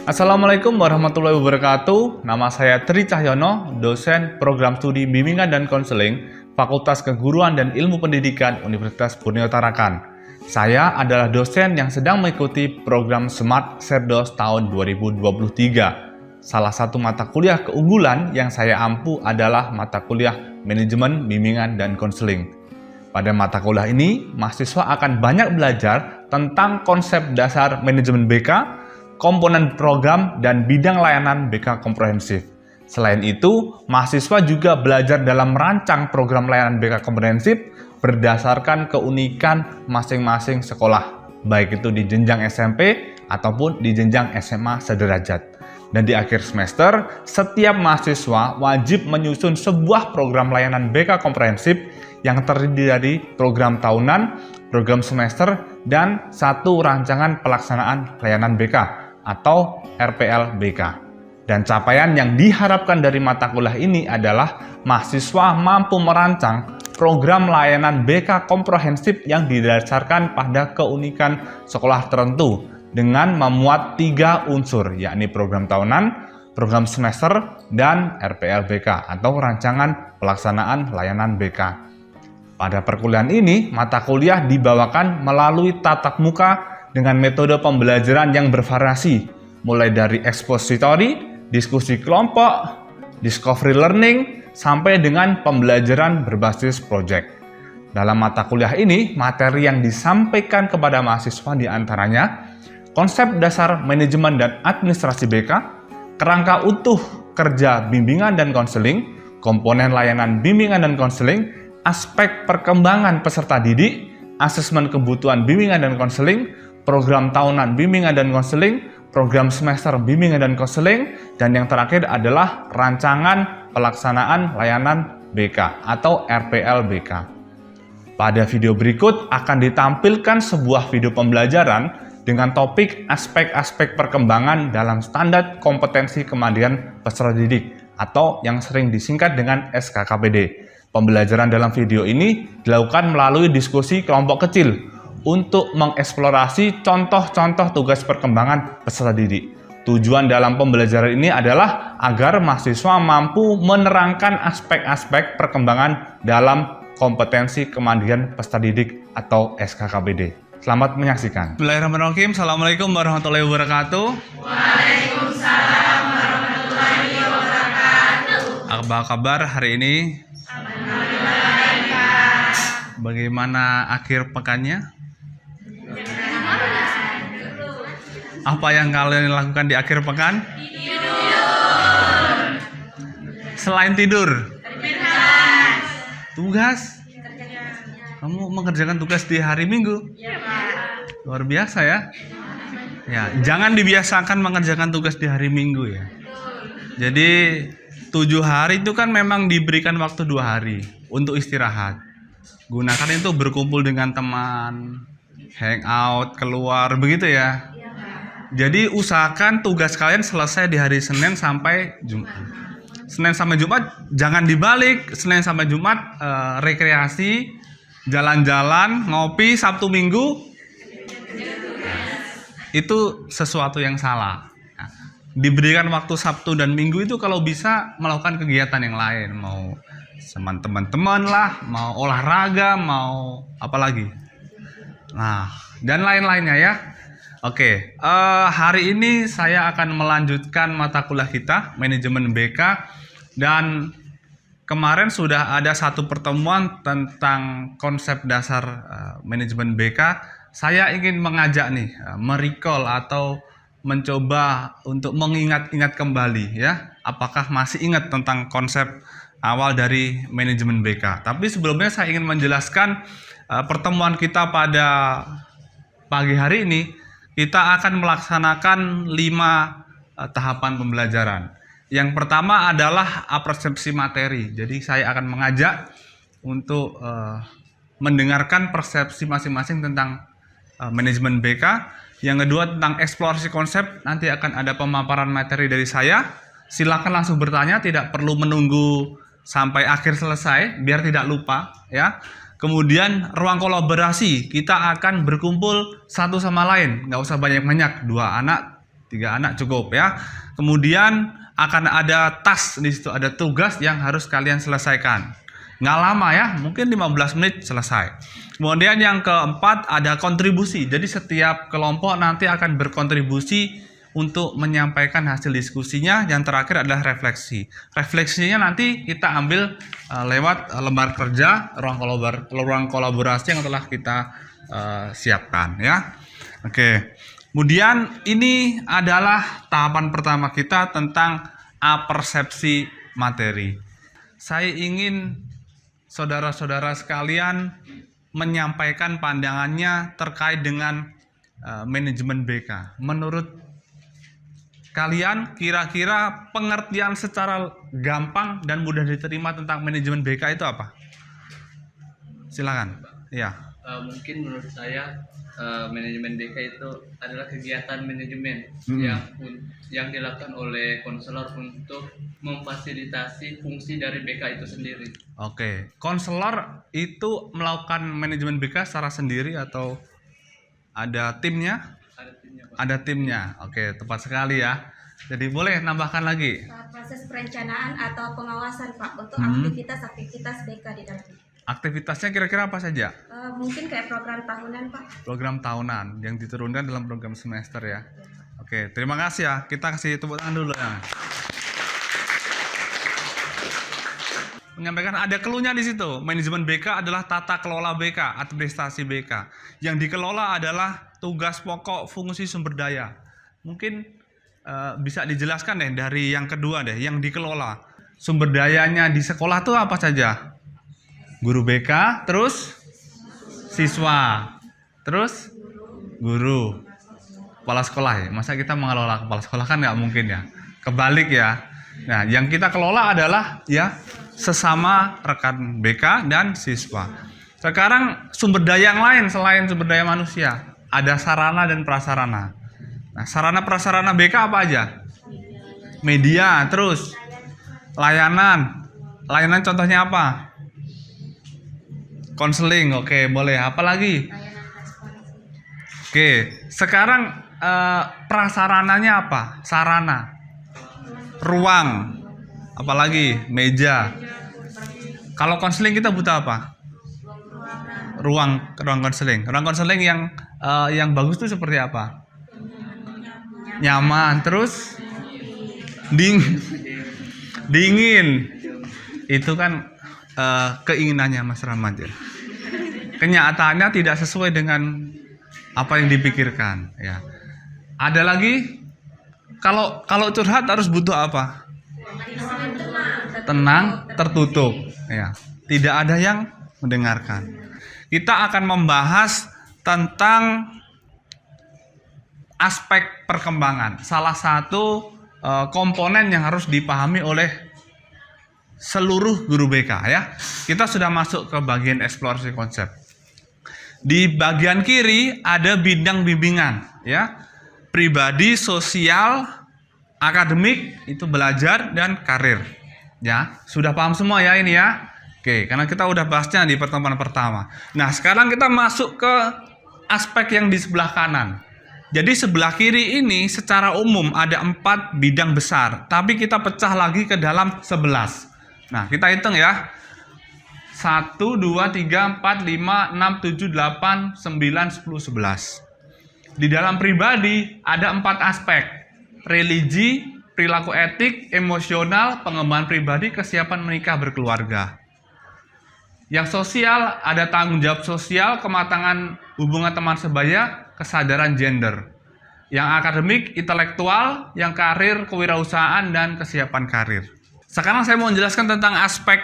Assalamualaikum warahmatullahi wabarakatuh. Nama saya Tri Cahyono, dosen program studi bimbingan dan konseling Fakultas Keguruan dan Ilmu Pendidikan Universitas Borneo Tarakan. Saya adalah dosen yang sedang mengikuti program Smart Cerdos tahun 2023. Salah satu mata kuliah keunggulan yang saya ampu adalah mata kuliah Manajemen Bimbingan dan Konseling. Pada mata kuliah ini, mahasiswa akan banyak belajar tentang konsep dasar manajemen BK, komponen program, dan bidang layanan BK komprehensif. Selain itu, mahasiswa juga belajar dalam merancang program layanan BK komprehensif berdasarkan keunikan masing-masing sekolah, baik itu di jenjang SMP ataupun di jenjang SMA sederajat. Dan di akhir semester, setiap mahasiswa wajib menyusun sebuah program layanan BK komprehensif yang terdiri dari program tahunan, program semester, dan satu rancangan pelaksanaan layanan BK atau RPL-BK. Dan capaian yang diharapkan dari mata kuliah ini adalah mahasiswa mampu merancang program layanan BK komprehensif yang didasarkan pada keunikan sekolah tertentu dengan memuat 3 unsur, yakni program tahunan, program semester, dan RPL-BK atau rancangan pelaksanaan layanan BK. Pada perkuliahan ini, mata kuliah dibawakan melalui tatap muka dengan metode pembelajaran yang bervariasi, mulai dari expository, diskusi kelompok, discovery learning, sampai dengan pembelajaran berbasis project. Dalam mata kuliah ini, materi yang disampaikan kepada mahasiswa diantaranya konsep dasar manajemen dan administrasi BK, kerangka utuh kerja bimbingan dan konseling, komponen layanan bimbingan dan konseling, aspek perkembangan peserta didik, asesmen kebutuhan bimbingan dan konseling, program tahunan bimbingan dan konseling, program semester bimbingan dan konseling, dan yang terakhir adalah rancangan pelaksanaan layanan BK atau RPL-BK. Pada video berikut akan ditampilkan sebuah video pembelajaran dengan topik aspek-aspek perkembangan dalam standar kompetensi kemandirian peserta didik atau yang sering disingkat dengan SKKPD. Pembelajaran dalam video ini dilakukan melalui diskusi kelompok kecil untuk mengeksplorasi contoh-contoh tugas perkembangan peserta didik. Tujuan dalam pembelajaran ini adalah agar mahasiswa mampu menerangkan aspek-aspek perkembangan dalam kompetensi kemandirian peserta didik atau SKKPD. Selamat menyaksikan. Bismillahirrahmanirrahim. Assalamualaikum warahmatullahi wabarakatuh. Waalaikumsalam warahmatullahi wabarakatuh. Apa kabar hari ini? Bagaimana akhir pekannya? Apa yang kalian lakukan di akhir pekan? Tidur. Selain tidur? Tugas? Kamu mengerjakan tugas di hari Minggu? Ya, Pak. Luar biasa ya. Ya, jangan dibiasakan mengerjakan tugas di hari Minggu ya. Jadi 7 hari itu kan memang diberikan waktu 2 hari untuk istirahat. Gunakan itu berkumpul dengan teman, hangout, keluar, begitu ya. Jadi usahakan tugas kalian selesai di hari Senin sampai Jumat. Senin sampai Jumat jangan dibalik. Senin sampai Jumat rekreasi, jalan-jalan, ngopi. Sabtu Minggu itu sesuatu yang salah. Nah, diberikan waktu Sabtu dan Minggu itu kalau bisa melakukan kegiatan yang lain, mau sama teman-teman lah, mau olahraga, mau apa lagi. Nah, dan lain-lainnya ya. Oke, hari ini saya akan melanjutkan mata kuliah kita, Manajemen BK, dan kemarin sudah ada satu pertemuan tentang konsep dasar Manajemen BK. Saya ingin mengajak nih, merecall atau mencoba untuk mengingat-ingat kembali ya, apakah masih ingat tentang konsep awal dari Manajemen BK. Tapi sebelumnya saya ingin menjelaskan pertemuan kita pada pagi hari ini. Kita akan melaksanakan 5 tahapan pembelajaran. Yang pertama adalah apersepsi materi. Jadi saya akan mengajak untuk mendengarkan persepsi masing-masing tentang manajemen BK. Yang kedua tentang eksplorasi konsep. Nanti akan ada pemaparan materi dari saya. Silakan langsung bertanya, tidak perlu menunggu sampai akhir selesai biar tidak lupa ya. Kemudian ruang kolaborasi, kita akan berkumpul satu sama lain, nggak usah banyak-banyak, 2 anak, 3 anak cukup ya. Kemudian akan ada task di situ, ada tugas yang harus kalian selesaikan. Nggak lama ya, mungkin 15 menit selesai. Kemudian yang keempat ada kontribusi. Jadi setiap kelompok nanti akan berkontribusi untuk menyampaikan hasil diskusinya. Yang terakhir adalah refleksi. Refleksinya nanti kita ambil lewat lembar kerja, ruang kolaborasi yang telah kita siapkan ya. Oke. Kemudian ini adalah tahapan pertama kita tentang apersepsi materi. Saya ingin saudara-saudara sekalian menyampaikan pandangannya terkait dengan manajemen BK. Menurut kalian kira-kira pengertian secara gampang dan mudah diterima tentang manajemen BK itu apa? Silakan. Ya. Mungkin menurut saya manajemen BK itu adalah kegiatan manajemen yang dilakukan oleh konselor untuk memfasilitasi fungsi dari BK itu sendiri. Oke, konselor itu melakukan manajemen BK secara sendiri atau ada timnya? Ada timnya, Pak. Ada timnya. Oke, tepat sekali ya. Jadi boleh nambahkan lagi. Proses perencanaan atau pengawasan Pak untuk aktivitas BK di dalamnya. Aktivitasnya kira-kira apa saja? Mungkin kayak program tahunan Pak. Program tahunan yang diturunkan dalam program semester ya. Oke, terima kasih ya. Kita kasih tepuk tangan dulu ya. Menyampaikan ada clue-nya di situ. Manajemen BK adalah tata kelola BK, administrasi BK. Yang dikelola adalah tugas pokok, fungsi, sumber daya. Mungkin bisa dijelaskan deh dari yang kedua deh, yang dikelola. Sumber dayanya di sekolah tuh apa saja? Guru BK, terus siswa, terus guru, kepala sekolah ya. Masa kita mengelola kepala sekolah kan nggak mungkin ya. Kebalik ya. Nah, yang kita kelola adalah ya sesama rekan BK dan siswa. Sekarang sumber daya yang lain selain sumber daya manusia, ada sarana dan prasarana. Nah, sarana prasarana BK apa aja? Media, terus layanan. Layanan contohnya apa? Konseling, oke, boleh. Apa lagi? Oke, sekarang prasarananya apa? Sarana, ruang, apalagi meja. Kalau konseling kita butuh apa? Ruang konseling. Ruang konseling yang bagus itu seperti apa? Nyaman, terus dingin. Itu kan keinginannya Mas Rahmat ya. Kenyataannya tidak sesuai dengan apa yang dipikirkan ya. Ada lagi, kalau curhat harus butuh apa? Tenang, tertutup ya. Tidak ada yang mendengarkan. Kita akan membahas tentang aspek perkembangan. Salah satu komponen yang harus dipahami oleh seluruh guru BK ya. Kita sudah masuk ke bagian eksplorasi konsep. Di bagian kiri ada bidang bimbingan ya. Pribadi, sosial, akademik, itu belajar dan karir. Ya, sudah paham semua ya ini ya. Oke, karena kita udah bahasnya di pertemuan pertama. Nah, sekarang kita masuk ke aspek yang di sebelah kanan. Jadi sebelah kiri ini secara umum ada 4 bidang besar, tapi kita pecah lagi ke dalam 11. Nah, kita hitung ya. 1, 2, 3, 4, 5, 6, 7, 8, 9, 10, 11. Di dalam pribadi ada 4 aspek. Religi, perilaku etik, emosional, pengembangan pribadi, kesiapan menikah berkeluarga. Yang sosial ada tanggung jawab sosial, kematangan hubungan teman sebaya, kesadaran gender. Yang akademik, intelektual, yang karir, kewirausahaan, dan kesiapan karir. Sekarang saya mau menjelaskan tentang aspek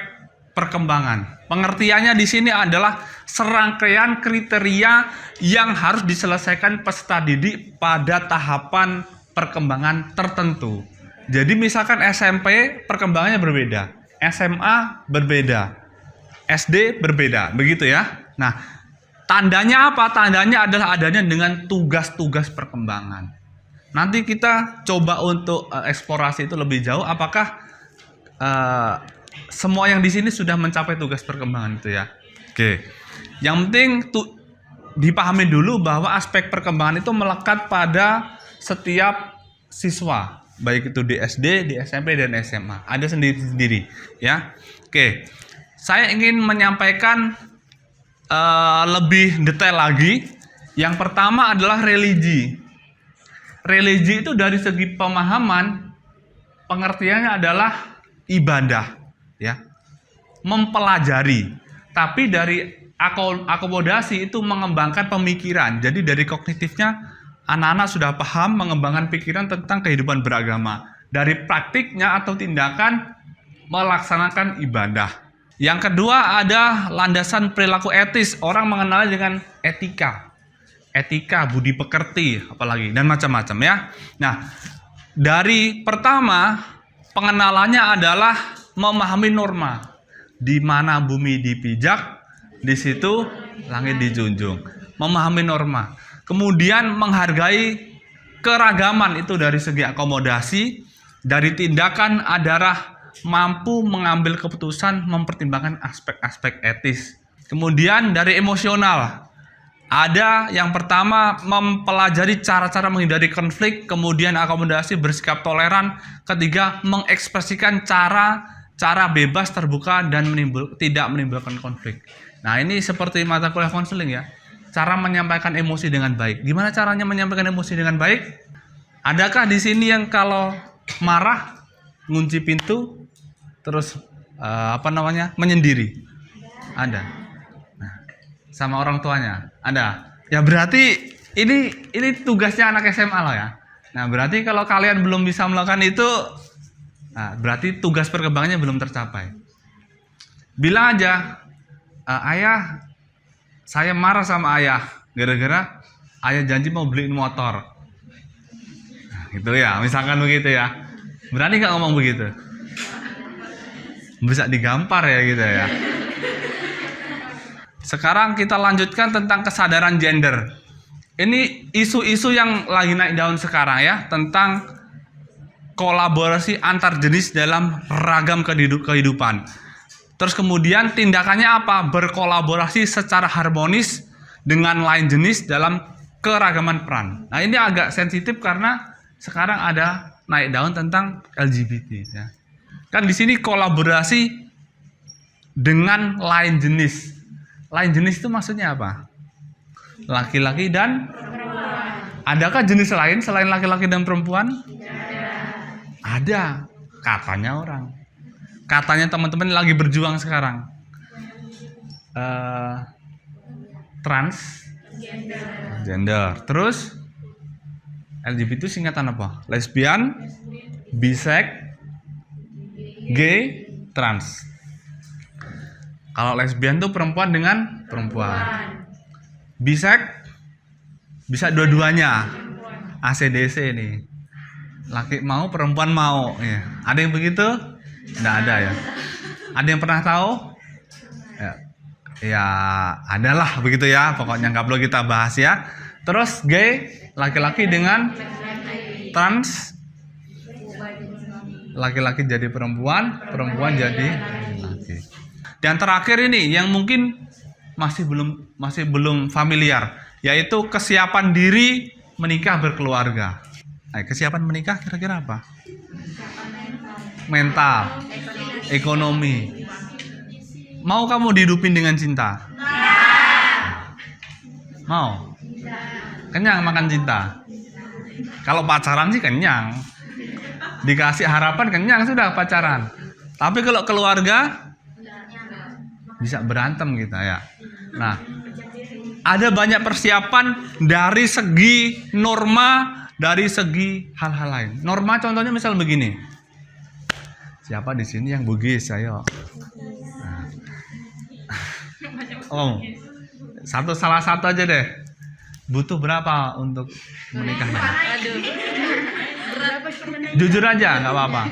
perkembangan. Pengertiannya di sini adalah serangkaian kriteria yang harus diselesaikan peserta didik pada tahapan perkembangan tertentu. Jadi misalkan SMP perkembangannya berbeda, SMA berbeda, SD berbeda, begitu ya. Nah, tandanya apa? Tandanya adalah adanya dengan tugas-tugas perkembangan. Nanti kita coba untuk eksplorasi itu lebih jauh. Apakah semua yang di sini sudah mencapai tugas perkembangan itu ya? Oke. Yang penting dipahami dulu bahwa aspek perkembangan itu melekat pada setiap siswa, baik itu di SD, di SMP dan SMA. Ada sendiri-sendiri, ya. Oke. Saya ingin menyampaikan lebih detail lagi. Yang pertama adalah religi. Religi itu dari segi pemahaman, pengertiannya adalah ibadah, ya. Mempelajari. Tapi dari akomodasi itu mengembangkan pemikiran. Jadi dari kognitifnya anak-anak sudah paham mengembangkan pikiran tentang kehidupan beragama. Dari praktiknya atau tindakan melaksanakan ibadah. Yang kedua ada landasan perilaku etis. Orang mengenal dengan etika. Etika, budi pekerti, apalagi, dan macam-macam, ya. Nah, dari pertama pengenalannya adalah memahami norma. Di mana bumi dipijak, di situ langit dijunjung. Memahami norma. Kemudian menghargai keragaman itu dari segi akomodasi. Dari tindakan adalah mampu mengambil keputusan mempertimbangkan aspek-aspek etis. Kemudian dari emosional. Ada yang pertama mempelajari cara-cara menghindari konflik. Kemudian akomodasi, bersikap toleran. Ketiga mengekspresikan cara bebas, terbuka, dan tidak menimbulkan konflik. Nah, ini seperti mata kuliah konseling, ya. Cara menyampaikan emosi dengan baik. Gimana caranya menyampaikan emosi dengan baik? Adakah di sini yang kalau marah ngunci pintu terus menyendiri? Ada. Nah, sama orang tuanya? Ada. Ya berarti ini tugasnya anak SMA loh, ya. Nah, berarti kalau kalian belum bisa melakukan itu, nah, berarti tugas perkembangannya belum tercapai. Bilang aja, ayah, saya marah sama ayah gara-gara ayah janji mau beliin motor. Nah, gitu ya, misalkan begitu, ya. Berani nggak ngomong begitu? Bisa digampar ya gitu, ya. Sekarang kita lanjutkan tentang kesadaran gender. Ini isu-isu yang lagi naik daun sekarang, ya, tentang kolaborasi antar jenis dalam ragam kehidupan. Terus kemudian tindakannya apa? Berkolaborasi secara harmonis dengan lain jenis dalam keragaman peran. Nah, ini agak sensitif karena sekarang ada naik daun tentang LGBT, ya. Kan di sini kolaborasi dengan lain jenis. Lain jenis itu maksudnya apa? Laki-laki dan perempuan. Adakah jenis lain selain laki-laki dan perempuan? Ada. Katanya orang. Katanya teman-teman lagi berjuang sekarang. Transgender. Terus LGBT itu singkatan apa? Lesbian, bisek, gay, trans. Kalau lesbian tuh perempuan dengan perempuan. Bisek bisa dua-duanya. ACDC nih. Laki mau, perempuan mau. Ya. Ada yang begitu? Nggak ada, ya. Ada yang pernah tahu? Ya adalah begitu, ya. Pokoknya nggak perlu kita bahas, ya. Terus gay, laki-laki dengan trans, laki-laki jadi perempuan, perempuan jadi laki. Dan terakhir ini yang mungkin masih belum familiar, yaitu kesiapan diri menikah berkeluarga. Nah, kesiapan menikah kira-kira apa? Mental, ekonomi. Mau kamu dihidupin dengan cinta? Mau? Kenyang makan cinta? Kalau pacaran sih kenyang. Dikasih harapan kenyang sudah pacaran. Tapi kalau keluarga bisa berantem kita, ya. Nah, ada banyak persiapan dari segi norma, dari segi hal-hal lain. Norma contohnya misal begini. Siapa di sini yang bugis? Ayo. Nah. Oh, salah satu aja deh. Butuh berapa untuk menikah? Jujur aja, nggak apa-apa.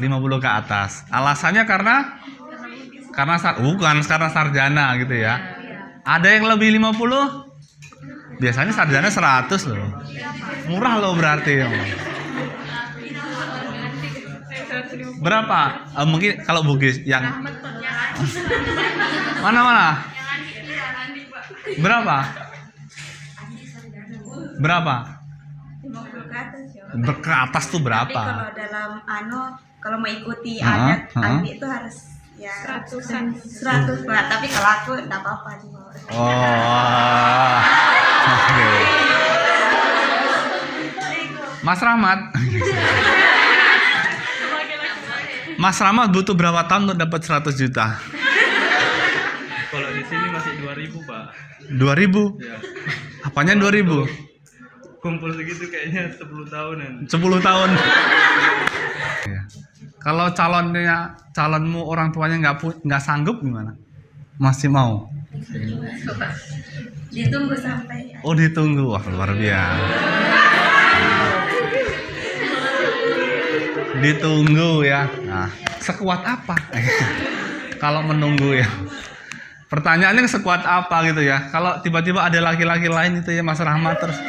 50 ke atas. Alasannya karena bukan karena sarjana gitu, ya. Ada yang lebih 50? Biasanya sarjana 100 loh. Murah loh berarti. Berapa? Mungkin kalau bugis yang mana? Berapa? ke atas ya. Ke atas tuh Tapi berapa? kalau dalam kalau mengikuti adat adik itu harus ya 100 Pak. Tapi kalau aku enggak apa-apa di bawah. Oh. Oke. Mas Rahmat. Mas Rahmat butuh berapa tahun untuk dapat 100 juta? Kalau di sini masih 2.000 Pak. 2000? Ya. Apanya 2000? Kumpul segitu kayaknya 10 tahunan. 10 tahun. Ya. Kalau calonmu orang tuanya nggak sanggup gimana? Masih mau? Ditunggu sampai Oh ditunggu, wah luar biasa. Ditunggu ya. Nah, sekuat apa? Kalau menunggu ya. Pertanyaannya sekuat apa gitu ya? Kalau tiba-tiba ada laki-laki lain itu ya Mas Rahmat terus.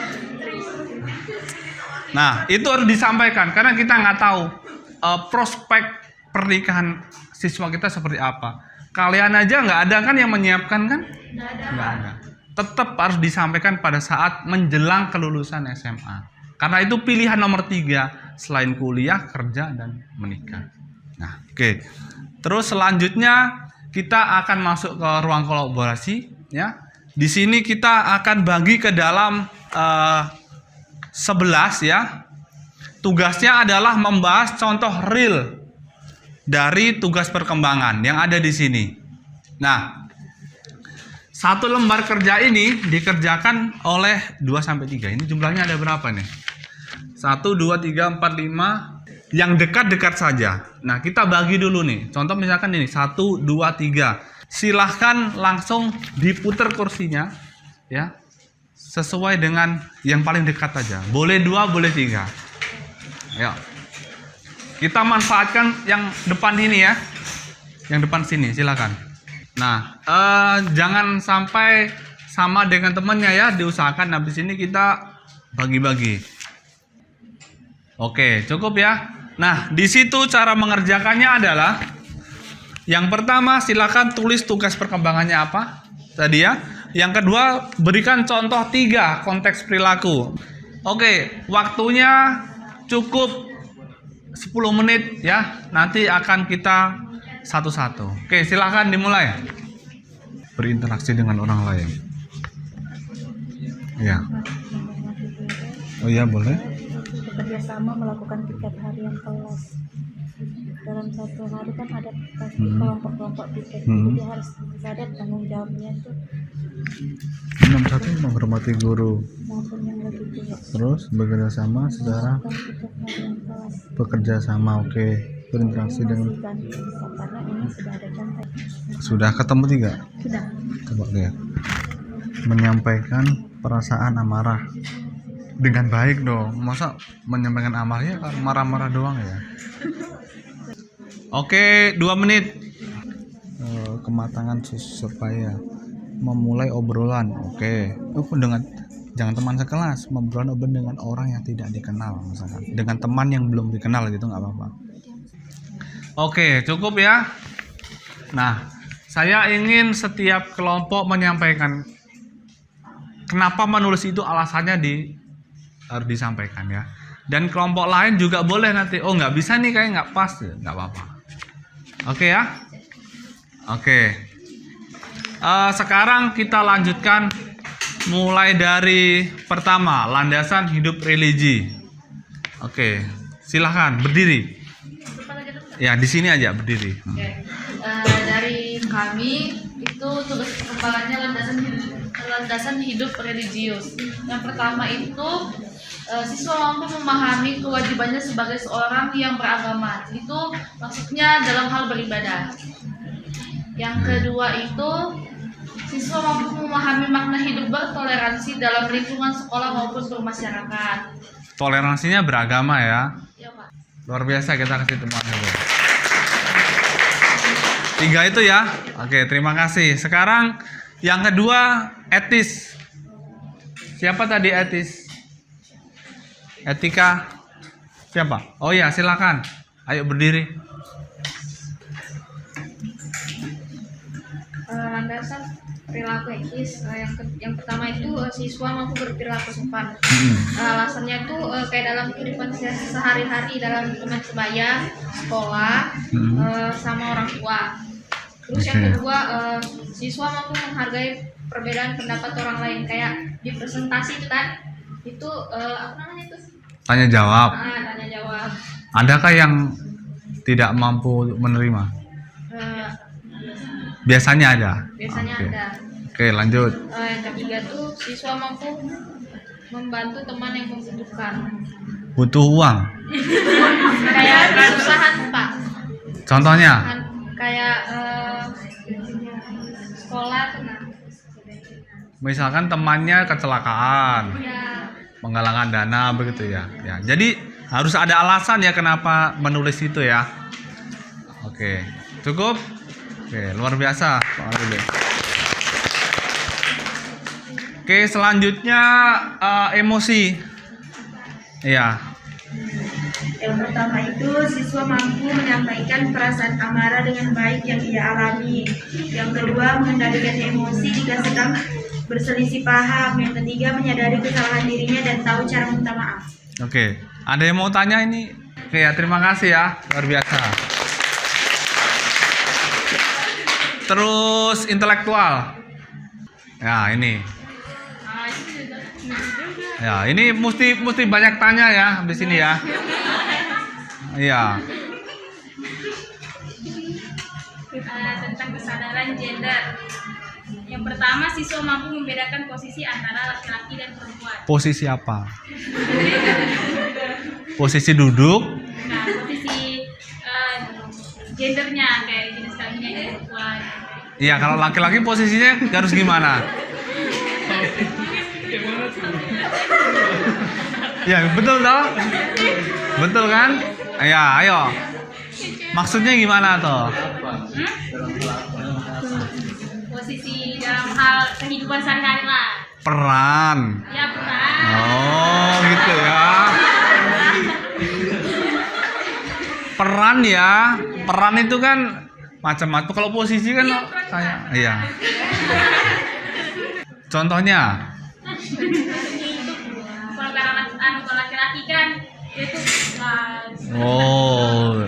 Nah itu harus disampaikan karena kita nggak tahu prospek pernikahan siswa kita seperti apa. Kalian aja nggak ada kan yang menyiapkan kan? Nggak ada. Tetap harus disampaikan pada saat menjelang kelulusan SMA. Karena itu pilihan nomor 3 selain kuliah, kerja dan menikah. Nah, oke. Terus selanjutnya kita akan masuk ke ruang kolaborasi, ya. Di sini kita akan bagi ke dalam 11 ya. Tugasnya adalah membahas contoh real dari tugas perkembangan yang ada di sini. Nah, satu lembar kerja ini dikerjakan oleh 2-3. Ini jumlahnya ada berapa nih? 1, 2, 3, 4, 5. Yang dekat-dekat saja. Nah, kita bagi dulu nih. Contoh misalkan ini 1, 2, 3. Silahkan langsung diputar kursinya, ya. Sesuai dengan yang paling dekat saja. Boleh 2, boleh 3. Ayo. Kita manfaatkan yang depan ini ya. Yang depan sini, silakan. Nah, jangan sampai sama dengan temannya ya. Diusahakan habis ini kita bagi-bagi. Oke, cukup ya. Nah, di situ cara mengerjakannya adalah yang pertama silakan tulis tugas perkembangannya apa tadi ya. Yang kedua, berikan contoh 3 konteks perilaku. Oke, waktunya cukup 10 menit ya. Nanti akan kita satu-satu. Oke, silakan dimulai. Berinteraksi dengan orang lain. Ya. Oh iya, boleh. Bekerjasama melakukan piket harian kelas. Dalam satu hari kan ada pasti kelompok-kelompok piket, jadi harus ada tanggung jawabnya tuh. Nomor 1 menghormati guru. Maupun yang lebih tua. Terus bekerja sama secara Melakukan piket harian kelas. bekerja sama, oke. Berinteraksi dengan Memastikan bisa, karena ini sudah ada contoh. sudah ketemu 3. Sudah. Coba lihat. Menyampaikan perasaan amarah dengan baik dong. Masa menyampaikan amarahnya marah-marah doang ya? Oke, 2 menit. Kematangan supaya memulai obrolan. Oke. Jangan teman sekelas, obrolan dengan orang yang tidak dikenal misalkan. Dengan teman yang belum dikenal gitu nggak apa-apa. Oke, cukup ya. Nah, saya ingin setiap kelompok menyampaikan kenapa menulis itu alasannya harus disampaikan ya. Dan kelompok lain juga boleh nanti, oh nggak bisa nih kayak nggak pas, nggak apa-apa. Oke ya. Oke. Sekarang kita lanjutkan mulai dari pertama, landasan hidup religi. Oke, silahkan berdiri. Ya di sini aja berdiri. Oke. Dari kami itu tugas perkembangannya landasan hidup religius. Yang pertama itu siswa mampu memahami kewajibannya sebagai seorang yang beragama. Itu maksudnya dalam hal beribadah. Yang kedua itu siswa mampu memahami makna hidup bertoleransi dalam lingkungan sekolah maupun bermasyarakat. Toleransinya beragama ya. Ya, Pak. Luar biasa, kita kasih temuan dulu. 3 itu ya. Oke, terima kasih. Sekarang yang kedua, etis. Siapa tadi etis? Etika. Siapa? Oh ya, silakan. Ayo berdiri. perilaku etis. Yang pertama itu siswa mampu berperilaku sopan. Alasannya itu kayak dalam kehidupan sehari-hari, dalam teman sebaya, sekolah, sama orang tua. Terus yang kedua, siswa mampu menghargai perbedaan pendapat orang lain, kayak di presentasi itu kan, itu apa namanya itu? Tanya jawab. Tanya jawab. Adakah yang tidak mampu menerima? Biasanya ada. Biasanya Oke. ada. Oke, lanjut. Yang ketiga tuh siswa mampu membantu teman yang membutuhkan. Butuh uang. Kayak kesusahan Pak. Contohnya? Kayak sekolah tuh nah. Misalkan temannya kecelakaan, Ya. penggalangan dana begitu ya. Ya, jadi harus ada alasan ya kenapa menulis itu ya. Oke, cukup. Oke, luar biasa Pak Arule. Oke, selanjutnya emosi. Iya. Yang pertama itu siswa mampu menyampaikan perasaan amarah dengan baik yang ia alami. Yang kedua, mengendalikan emosi jika sedang berselisih paham. Yang ketiga, menyadari kesalahan dirinya dan tahu cara minta maaf. Oke, ada yang mau tanya ini? Oke ya, terima kasih ya, luar biasa. Terus intelektual. Ya, ini. Ya, ini mesti banyak tanya ya di sini ya. Iya. Tentang kesadaran gender. Yang pertama, siswa mampu membedakan posisi antara laki-laki dan perempuan. Posisi apa? Posisi duduk. Nah, posisi gendernya kayak jenis kelaminnya perempuan. Iya, kalau laki-laki posisinya harus gimana? Ya, betul toh? Betul kan? Ya, ayo. Maksudnya gimana toh? Posisi dalam hal kehidupan sehari-hari lah. Peran. Ya, peran. Oh, gitu ya. Peran ya. Peran itu kan macam-macam. Kalau posisi kan kayak iya. Contohnya? Kalau laki-laki kan itu Oh.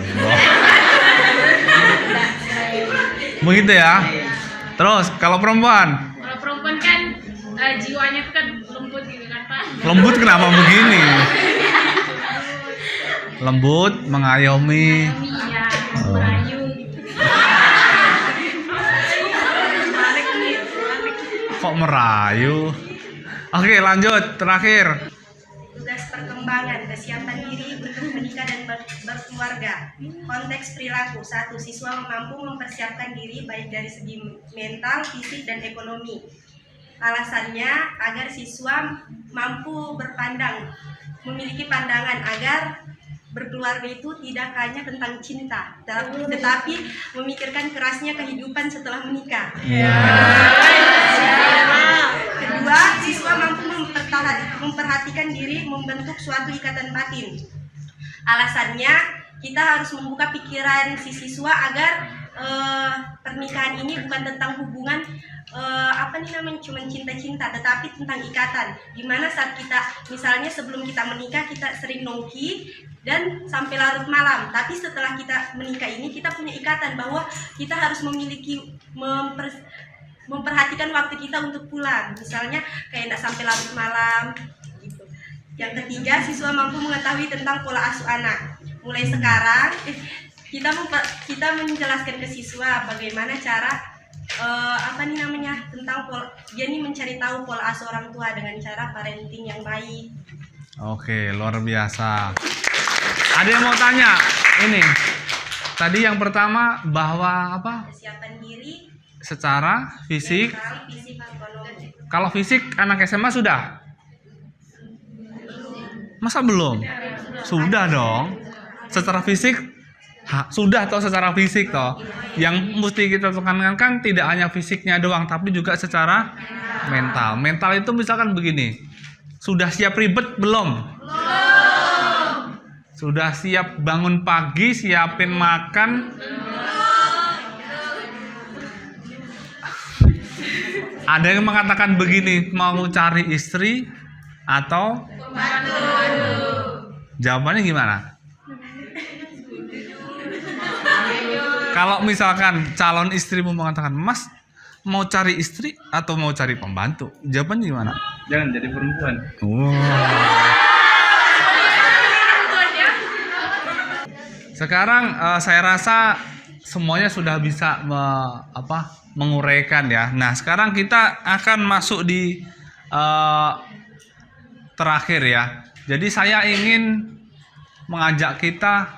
Begitu ya. Terus kalau perempuan? kalau perempuan kan jiwanya tuh kan lembut gitu kan Pak. Lembut kenapa begini? Lembut, mengayomi. Iya, Oh. merayu. Kok merayu? Oke, lanjut. Terakhir. Tugas perkembangan, kesiapan diri untuk menikah dan berkeluarga. Konteks perilaku. 1. Siswa mampu mempersiapkan diri baik dari segi mental, fisik, dan ekonomi. Alasannya agar siswa mampu memiliki pandangan agar berkeluarga itu tidak hanya tentang cinta, tetapi memikirkan kerasnya kehidupan setelah menikah. Kedua, siswa mampu memperhatikan diri membentuk suatu ikatan batin. Alasannya kita harus membuka pikiran si siswa agar pernikahan ini bukan tentang hubungan cuma cinta-cinta, tetapi tentang ikatan. Dimana saat kita misalnya sebelum kita menikah kita sering nongki dan sampai larut malam, tapi setelah kita menikah ini kita punya ikatan bahwa kita harus memperhatikan waktu kita untuk pulang, misalnya kayak tidak sampai larut malam gitu. Yang ketiga, siswa mampu mengetahui tentang pola asuh anak. Mulai sekarang kita menjelaskan ke siswa bagaimana cara tentang dia nih mencari tahu pola asuh orang tua dengan cara parenting yang baik. Oke, luar biasa. Ada yang mau tanya? Ini tadi yang pertama bahwa apa? Kesiapan diri Secara fisik. mental, fisik, ekonomi. Kalau fisik anak SMA sudah? Masa belum? Sudah dong. Secara fisik sudah toh, secara fisik toh. Yang mesti kita tekankan kan tidak hanya fisiknya doang, tapi juga secara mental. Mental itu misalkan begini. Sudah siap ribet belum? Sudah siap bangun pagi, siapin makan? Ada yang mengatakan begini, mau cari istri atau Pembantu. jawabannya gimana? Kalau misalkan calon istrimu mengatakan, Mas mau cari istri atau mau cari pembantu, jawabannya gimana? Jangan jadi perempuan. Sekarang saya rasa semuanya sudah bisa menguraikan ya. Nah, sekarang kita akan masuk di terakhir ya. Jadi saya ingin mengajak kita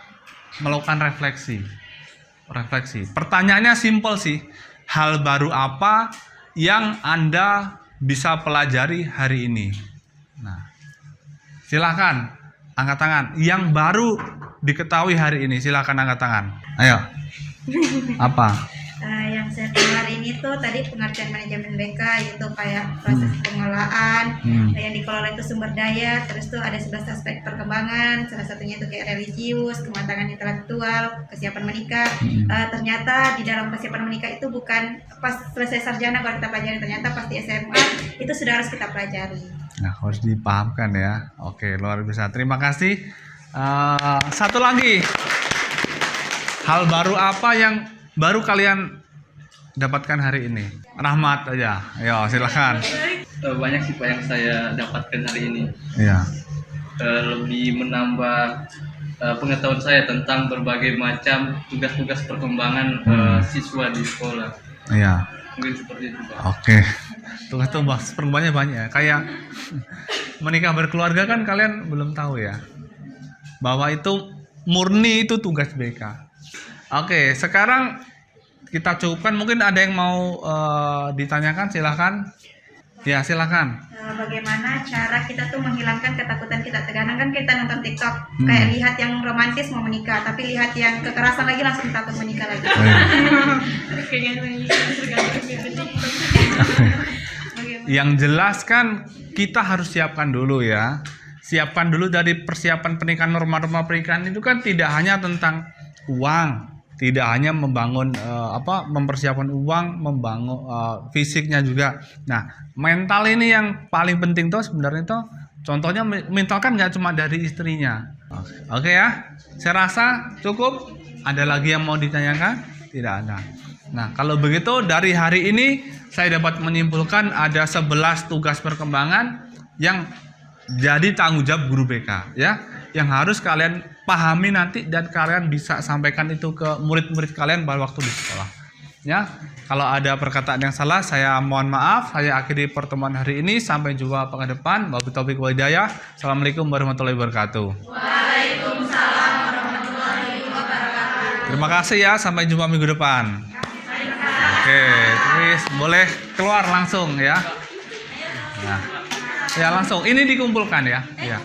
melakukan refleksi. Pertanyaannya simpel sih. Hal baru apa yang Anda bisa pelajari hari ini? Nah, silakan angkat tangan. Yang baru diketahui hari ini, silakan angkat tangan. Ayo. Apa? Yang saya tahu hari ini tuh tadi pengertian manajemen BK, yaitu kayak proses pengelolaan, yang dikelola itu sumber daya, terus tuh ada 11 aspek perkembangan, salah satunya itu kayak religius, kematangan intelektual, kesiapan menikah. Ternyata di dalam kesiapan menikah itu bukan pas selesai sarjana baru kita pelajari, ternyata pas di SMA itu sudah harus kita pelajari. Nah, harus dipahamkan ya. Oke, luar biasa. Terima kasih. Satu lagi, hal baru apa yang baru kalian dapatkan hari ini? Rahmat aja. Ayo, silakan. Banyak sih Pak yang saya dapatkan hari ini. Iya. Lebih menambah pengetahuan saya tentang berbagai macam tugas-tugas perkembangan siswa di sekolah. Iya. Mungkin seperti itu Pak. Oke. Tugas perkembangannya banyak ya. Kayak menikah berkeluarga kan kalian belum tahu ya. Bahwa itu murni itu tugas BK. Oke, sekarang kita cukupkan. Mungkin ada yang mau ditanyakan, silahkan. Ya, silahkan. Bagaimana cara kita tuh menghilangkan ketakutan kita? Kadang kan kita nonton TikTok, kayak lihat yang romantis mau menikah, tapi lihat yang kekerasan lagi langsung takut menikah lagi. Yang jelas kan kita harus siapkan dulu ya. Siapkan dulu dari persiapan pernikahan, norma-norma pernikahan itu kan tidak hanya tentang uang, tidak hanya membangun mempersiapkan uang, membangun fisiknya juga. Nah, mental ini yang paling penting tuh sebenarnya tuh. Contohnya mental kan nggak cuma dari istrinya. Oke ya, saya rasa cukup. Ada lagi yang mau ditanyakan? Tidak ada. Nah, kalau begitu dari hari ini saya dapat menyimpulkan ada 11 tugas perkembangan yang jadi tanggung jawab guru BK ya, yang harus kalian pahami nanti dan kalian bisa sampaikan itu ke murid-murid kalian pada waktu di sekolah ya. Kalau ada perkataan yang salah saya mohon maaf. Saya akhiri pertemuan hari ini, sampai jumpa pekan depan. Wabillahi taufiq wal hidayah. Assalamualaikum warahmatullahi wabarakatuh. Waalaikumsalam warahmatullahi wabarakatuh. Terima kasih ya, sampai jumpa minggu depan. Oke, terus boleh keluar langsung ya. Nah, ya langsung ini dikumpulkan ya. Ya.